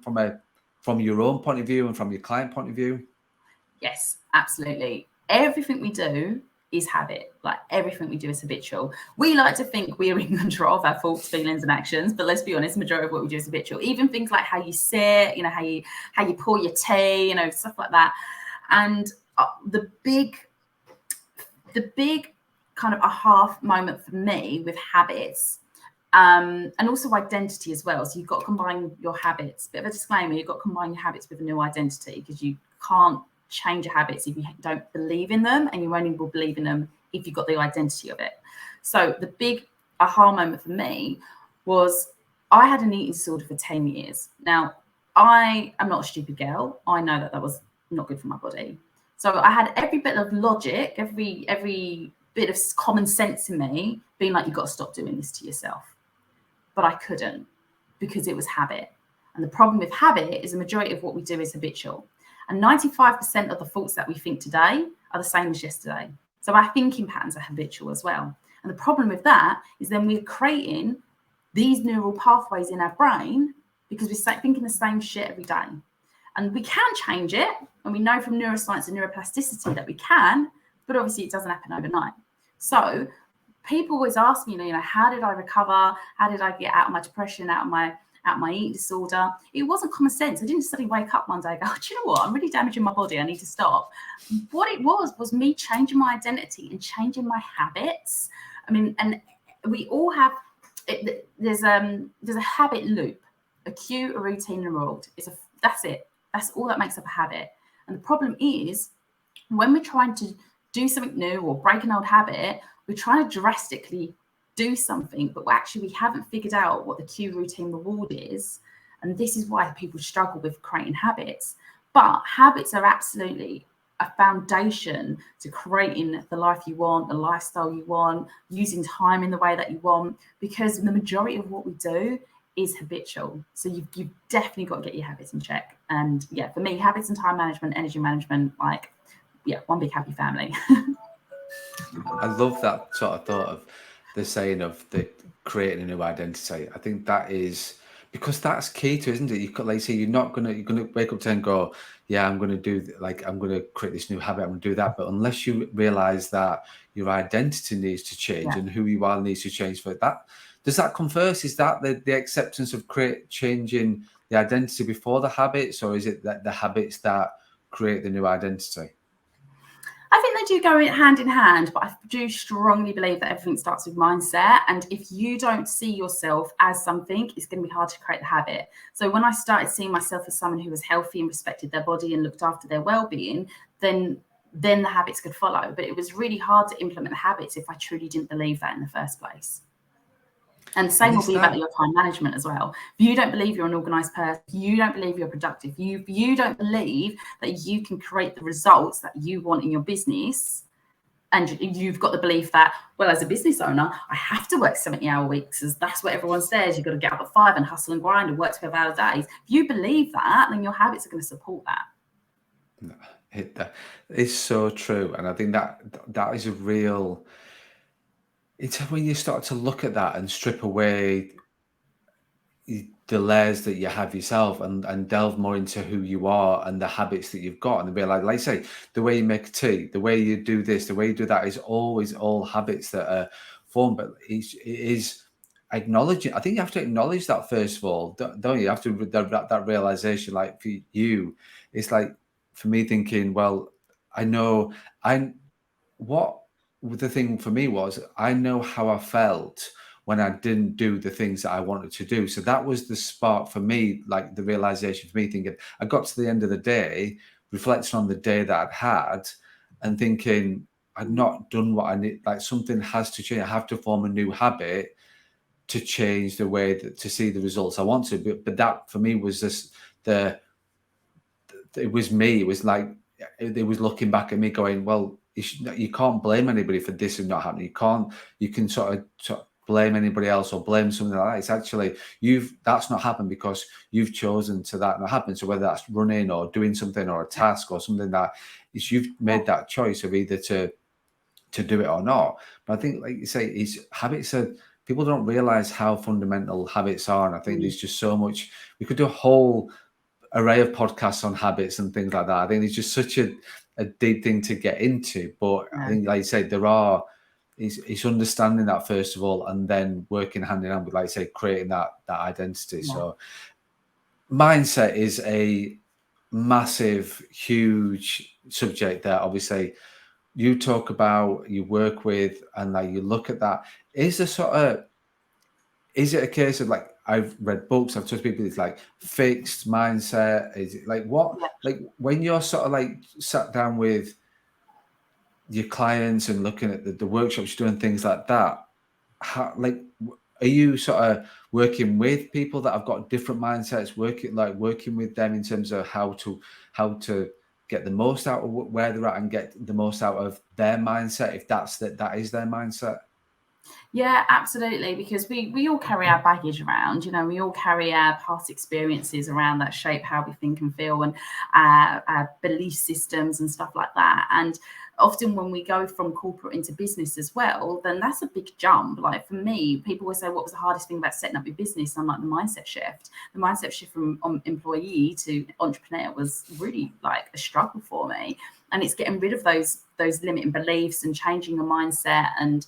your own point of view and from your client point of view? Yes, absolutely. Everything we do is habit. Like everything we do is habitual. We like to think we are in control of our thoughts, feelings, and actions, but let's be honest, the majority of what we do is habitual. Even things like how you sit, how you pour your tea, stuff like that. And the big kind of aha moment for me with habits, and also identity as well. So you've got to combine your habits. Bit of a disclaimer: you've got to combine your habits with a new identity, because you can't change your habits if you don't believe in them, and you only will believe in them if you've got the identity of it. So the big aha moment for me was I had an eating disorder for 10 years. Now, I am not a stupid girl. I know that was not good for my body. So I had every bit of logic, every bit of common sense in me being like, you've got to stop doing this to yourself. But I couldn't, because it was habit. And the problem with habit is the majority of what we do is habitual. And 95% of the thoughts that we think today are the same as yesterday. So our thinking patterns are habitual as well. And the problem with that is then we're creating these neural pathways in our brain because we're thinking the same shit every day. And we can change it. And we know from neuroscience and neuroplasticity that we can, but obviously it doesn't happen overnight. So people always ask me, how did I recover? How did I get out of my depression, out of my eating disorder? It wasn't common sense. I didn't suddenly wake up one day and go, do you know what? I'm really damaging my body. I need to stop. What it was me changing my identity and changing my habits. I mean, and we all have, there's a habit loop, a cue, a routine, and a reward. That's it. That's all that makes up a habit. And the problem is when we're trying to do something new or break an old habit, we're trying to drastically do something, but we haven't figured out what the cue, routine, reward is. And this is why people struggle with creating habits. But habits are absolutely a foundation to creating the life you want, the lifestyle you want, using time in the way that you want, because the majority of what we do is habitual. So you've definitely got to get your habits in check. And yeah, for me, habits and time management, energy management, one big happy family. I love that sort of thought of the saying of the creating a new identity. I think that is, because that's key to, isn't it? You could, like, say, you're gonna wake up today and go, yeah, I'm gonna I'm gonna create this new habit, I'm gonna do that. But unless you realize that your identity needs to change and who you are needs to change for that, does that come first? Is that the acceptance of changing the identity before the habits, or is it that the habits that create the new identity? I think they do go hand in hand, but I do strongly believe that everything starts with mindset. And if you don't see yourself as something, it's going to be hard to create the habit. So when I started seeing myself as someone who was healthy and respected their body and looked after their well-being, then then the habits could follow. But it was really hard to implement the habits if I truly didn't believe that in the first place. And the same will be about your time management as well. If you don't believe you're an organized person, you don't believe you're productive, you don't believe that you can create the results that you want in your business, and you've got the belief that, well, as a business owner, I have to work 70-hour weeks, as that's what everyone says. You've got to get up at 5 and hustle and grind and work 12-hour days. If you believe that, then your habits are going to support that. It's so true. And I think that is a real, it's when you start to look at that and strip away the layers that you have yourself and delve more into who you are and the habits that you've got, and be like I say, the way you make tea, the way you do this, the way you do that is always all habits that are formed. But it is acknowledging. I think you have to acknowledge that first of all, don't you? You have to that realization. Like for you, it's like for me thinking, well, I know what the thing for me was, I know how I felt when I didn't do the things that I wanted to do. So that was the spark for me, like the realization for me, thinking I got to the end of the day, reflecting on the day that I'd had, and thinking I'd not done what I need. Like something has to change. I have to form a new habit to change the way to see the results I want to. But that for me was just it was me. It was like it was looking back at me, going, well, you can't blame anybody for this and not happening. You can sort of blame anybody else or blame something like that. It's actually that's not happened because you've chosen to that not happen. So whether that's running or doing something or a task or something that is, you've made that choice of either to do it or not. But I think, like you say, habits are, people don't realize how fundamental habits are. And I think there's just so much, we could do a whole array of podcasts on habits and things like that. I think it's just such a deep thing to get into. But I think, like you said, it's understanding that first of all, and then working hand in hand with, like you say, creating that identity. Yeah. So mindset is a massive, huge subject that obviously you talk about, you work with, and like you look at that. Is it a case of, like, I've read books, I've talked to people, it's like fixed mindset? Is it like what, like when you're sort of like sat down with your clients and looking at the workshops you're doing, things like that, how, like, are you sort of working with people that have got different mindsets, working with them in terms of how to get the most out of where they're at and get the most out of their mindset, if that is their mindset? Yeah, absolutely. Because we all carry our baggage around, we all carry our past experiences around that shape how we think and feel, and our belief systems and stuff like that. And often when we go from corporate into business as well, then that's a big jump. Like for me, people will say, what was the hardest thing about setting up your business? And I'm like, the mindset shift. The mindset shift from employee to entrepreneur was really like a struggle for me. And it's getting rid of those limiting beliefs and changing your mindset, and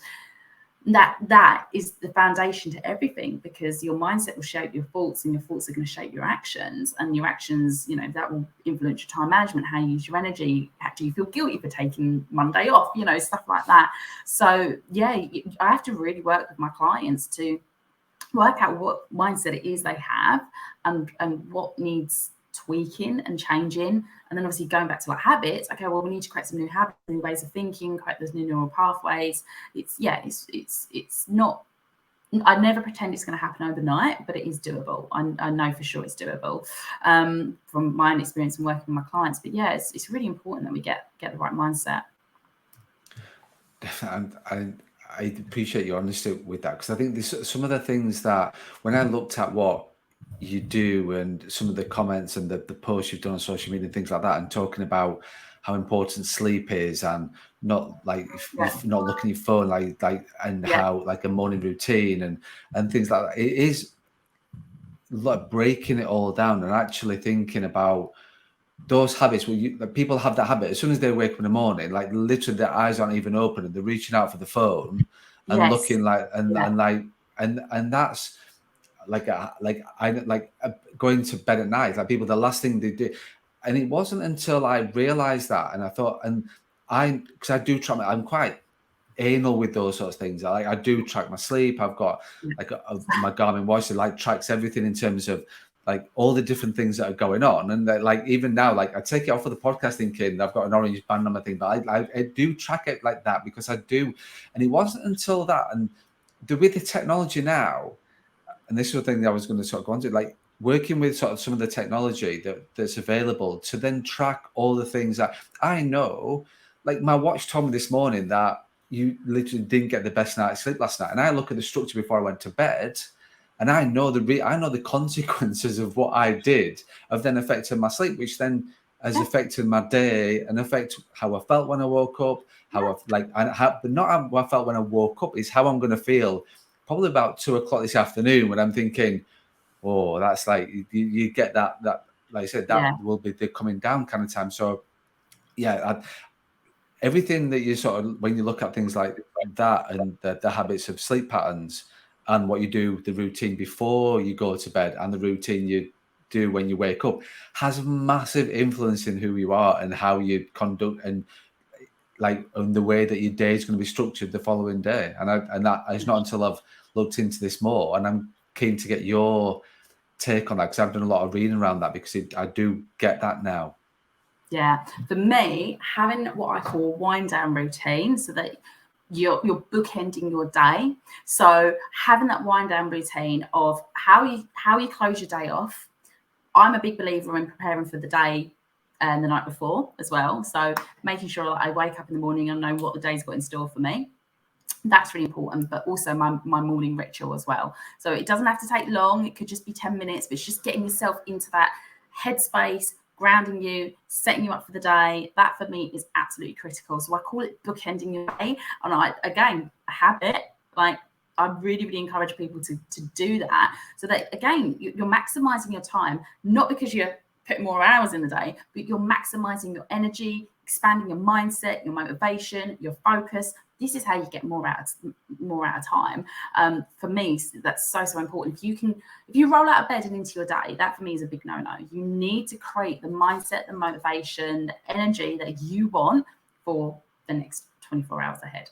that is the foundation to everything, because your mindset will shape your thoughts, and your thoughts are going to shape your actions, and your actions, that will influence your time management, how you use your energy, how do you feel guilty for taking Monday off, stuff like that. So yeah, I have to really work with my clients to work out what mindset it is they have, and what needs tweaking and changing. And then obviously going back to like habits, okay, well, we need to create some new habits, new ways of thinking, create those new neural pathways. It's not, I never pretend it's going to happen overnight, but it is doable. I know for sure it's doable, from my own experience and working with my clients. But yeah, it's really important that we get the right mindset. Definitely. I appreciate your honesty with that, because I think there's some of the things that when I looked at what you do and some of the comments and the posts you've done on social media and things like that, and talking about how important sleep is, and not not looking at your phone, how like a morning routine and things like that. It is like breaking it all down and actually thinking about those habits where people have that habit as soon as they wake up in the morning, like literally their eyes aren't even open and they're reaching out for the phone and looking and that's going to bed at night, like people, the last thing they do. And it wasn't until I realized that, and I thought, because I do track I'm quite anal with those sorts of things. I do track my sleep. I've got my Garmin watch that tracks everything in terms of like all the different things that are going on. And that, like, even now, like I take it off of the podcast thinking I've got an orange band on my thing, but I do track it like that because I do. And it wasn't until that, and with the technology now, and this was the thing that I was going to sort of go on to, like working with sort of some of the technology that's available to then track all the things that I know. Like my watch told me this morning that you literally didn't get the best night's sleep last night, and I look at the structure before I went to bed, and I know the consequences of what I did have then affected my sleep, which then has affected my day and affect how I felt when I woke up, but not how I felt when I woke up, is how I'm going to feel probably about 2 o'clock this afternoon when I'm thinking, oh, that's like you get that like I said, that will be the coming down kind of time. So yeah, everything that you sort of, when you look at things like that and the habits of sleep patterns and what you do, the routine before you go to bed and the routine you do when you wake up, has massive influence in who you are and how you conduct and the way that your day is going to be structured the following day. And that it's not until I've looked into this more, and I'm keen to get your take on that because I've done a lot of reading around that, because I do get that now. Yeah, for me, having what I call wind down routine, so that you're bookending your day. So having that wind down routine of how you close your day off. I'm a big believer in preparing for the day and the night before as well. So making sure that I wake up in the morning and know what the day's got in store for me. That's really important, but also my morning ritual as well. So it doesn't have to take long. It could just be 10 minutes, but it's just getting yourself into that headspace, grounding you, setting you up for the day. That for me is absolutely critical. So I call it bookending your day. And a habit, like I really, really encourage people to do that, so that, again, you're maximizing your time, not because you're putting more hours in the day, but you're maximizing your energy, expanding your mindset, your motivation, your focus. This is how you get more out of time. For me, that's so important. If you roll out of bed and into your day, that for me is a big no-no. You need to create the mindset, the motivation, the energy that you want for the next 24 hours ahead.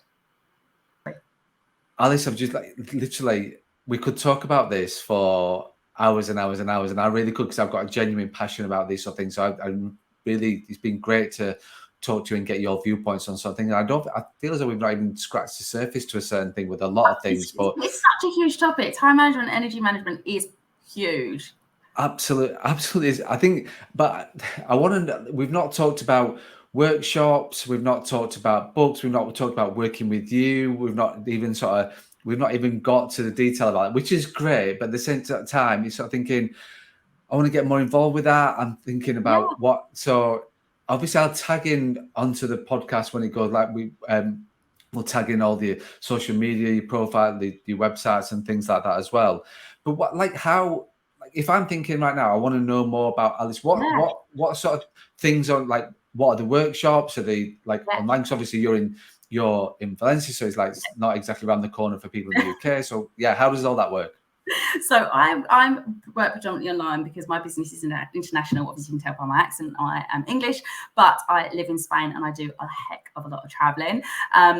Alice, I've just literally, we could talk about this for hours and hours and hours, and I really could, because I've got a genuine passion about these sort of things. So I'm really, it's been great to talk to you and get your viewpoints on something. I feel as though we've not even scratched the surface to a certain thing with a lot of things. But it's such a huge topic. Time management, energy management is huge. Absolutely is. I think, but we've not talked about workshops, we've not talked about books, we've not talked about working with you, we've not even got to the detail about it, which is great. But at the same time, you're sort of thinking, I want to get more involved with that. I'm thinking about so obviously I'll tag in onto the podcast when it goes, like we'll tag in all the social media, your profile, your websites and things like that as well. But if I'm thinking right now, I want to know more about Alice. What sort of things are, like, what are the workshops? Are they online? Because obviously you're in Valencia, so it's not exactly around the corner for people in the UK. So yeah, how does all that work? So I work predominantly online because my business is international. Obviously, you can tell by my accent I am English, but I live in Spain and I do a heck of a lot of traveling.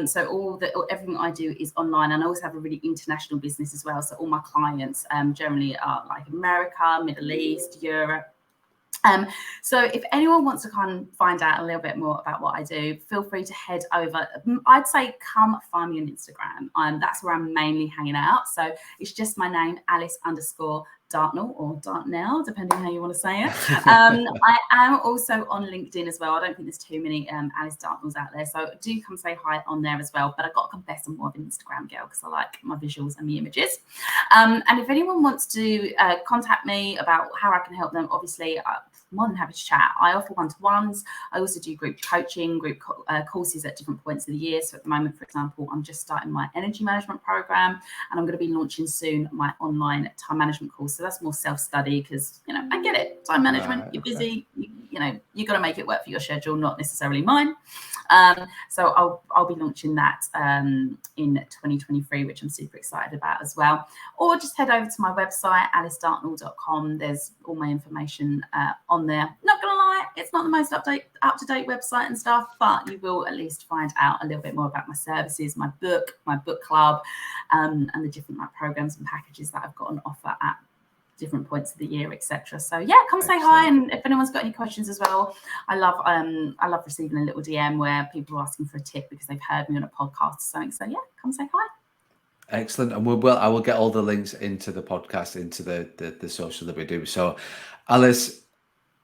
So everything I do is online, and I also have a really international business as well. So all my clients generally are like America, Middle East, Europe. So if anyone wants to kind of find out a little bit more about what I do, feel free to head over. I'd say come find me on Instagram. That's where I'm mainly hanging out. So it's just my name, Alice_Dartnell or Dartnell, depending on how you want to say it. I am also on LinkedIn as well. I don't think there's too many Alice Dartnells out there. So do come say hi on there as well. But I've got to confess, I'm more of an Instagram girl because I like my visuals and the images. And if anyone wants to contact me about how I can help them, obviously, more than happy to chat. I offer one-to-ones. I also do group coaching, group courses at different points of the year. So at the moment, for example, I'm just starting my energy management program, and I'm going to be launching soon my online time management course. So that's more self-study because, I get it. Time management, you're busy. You got to make it work for your schedule, not necessarily mine. So I'll be launching that in 2023, which I'm super excited about as well. Or just head over to my website, alicedartnell.com. There's all my information on there. Not gonna lie, it's not the most up-to-date website and stuff, but you will at least find out a little bit more about my services, my book club, and the different programs and packages that I've got on offer at different points of the year, etc. So yeah, come say hi, and if anyone's got any questions as well, I love receiving a little DM where people are asking for a tip because they've heard me on a podcast or something. So yeah, come say hi. Excellent. And I will get all the links into the podcast, into the social that we do. So Alice,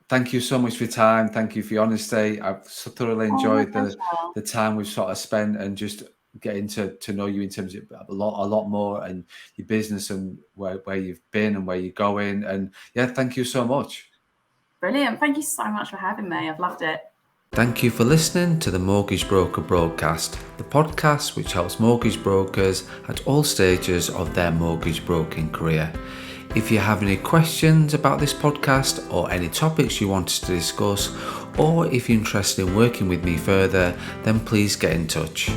thank you so much for your time. Thank you for your honesty. I've so thoroughly enjoyed the time we've sort of spent, and just getting to know you in terms of a lot more, and your business, and where you've been and where you're going. And yeah, thank you so much. Brilliant. Thank you so much for having me. I've loved it. Thank you for listening to the Mortgage Broker Broadcast, the podcast which helps mortgage brokers at all stages of their mortgage broking career. If you have any questions about this podcast or any topics you want us to discuss, or if you're interested in working with me further, then please get in touch.